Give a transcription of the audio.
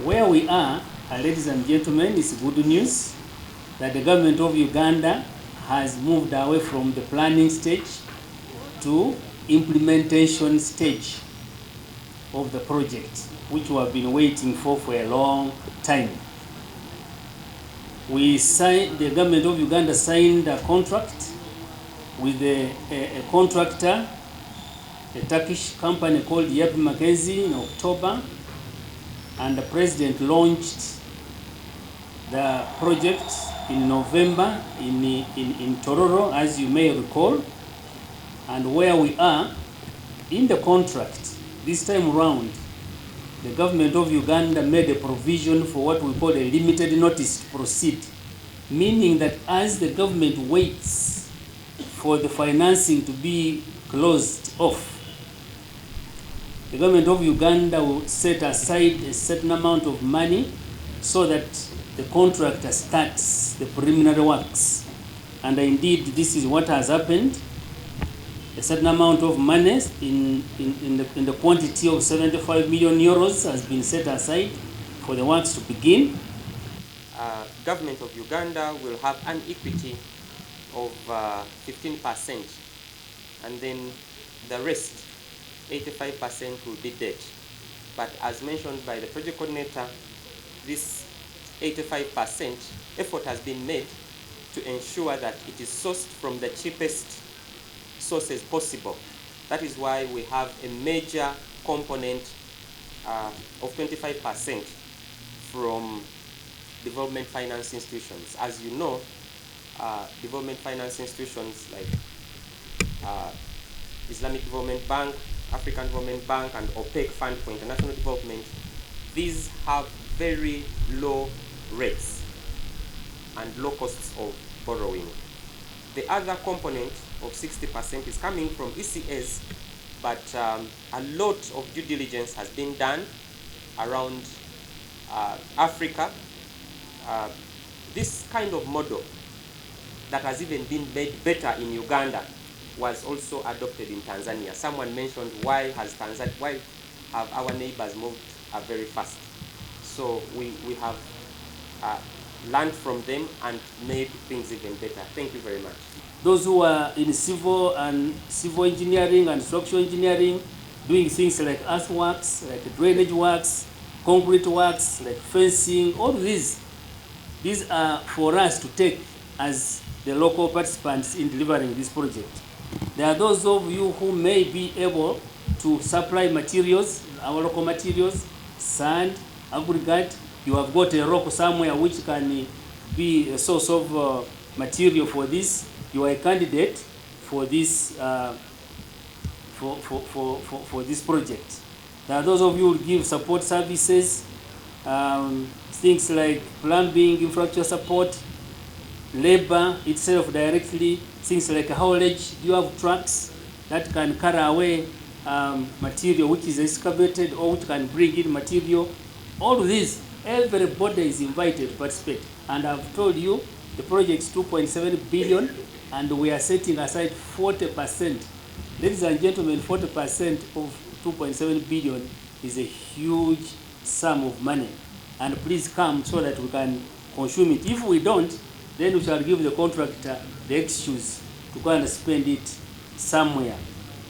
Where we are, ladies and gentlemen, is good news that the government of Uganda has moved away from the planning stage to implementation stage of the project, which we have been waiting for a long time. The government of Uganda signed a contract with a contractor, a Turkish company called Mackenzie in October, and the president launched the project in November in Tororo, as you may recall. And where we are in the contract this time around, the government of Uganda made a provision for what we call a limited notice to proceed, meaning that as the government waits for the financing to be closed off, the government of Uganda will set aside a certain amount of money so that the contractor starts the preliminary works. And indeed, this is what has happened. A certain amount of money in the quantity of 75 million euros has been set aside for the works to begin. Government of Uganda will have an equity of 15%, and then the rest, 85%, will be debt. But as mentioned by the project coordinator, this 85% effort has been made to ensure that it is sourced from the cheapest sources possible. That is why we have a major component of 25% from development finance institutions. As you know, development finance institutions like Islamic Development Bank, African Development Bank, and OPEC Fund for International Development, these have very low rates and low costs of borrowing. The other component of 60% is coming from ECAs, but a lot of due diligence has been done around Africa. This kind of model that has even been made better in Uganda was also adopted in Tanzania. Someone mentioned why have our neighbors moved very fast. So we have learned from them and made things even better. Thank you very much. Those who are in civil engineering and structural engineering, doing things like earthworks, like drainage works, concrete works, like fencing, all these are for us to take as the local participants in delivering this project. There are those of you who may be able to supply materials, our local materials, sand, aggregate. You have got a rock somewhere which can be a source of material for this. You are a candidate for this for this project. There are those of you who give support services, things like plumbing, infrastructure support, labor itself directly, things like haulage. You have trucks that can carry away material which is excavated or which can bring in material. All of these, everybody is invited to participate. And I've told you the project is 2.7 billion and we are setting aside 40%. Ladies and gentlemen, 40% of 2.7 billion is a huge sum of money. And please come so that we can consume it. If we don't, then we shall give the contractor the excuse to go and spend it somewhere.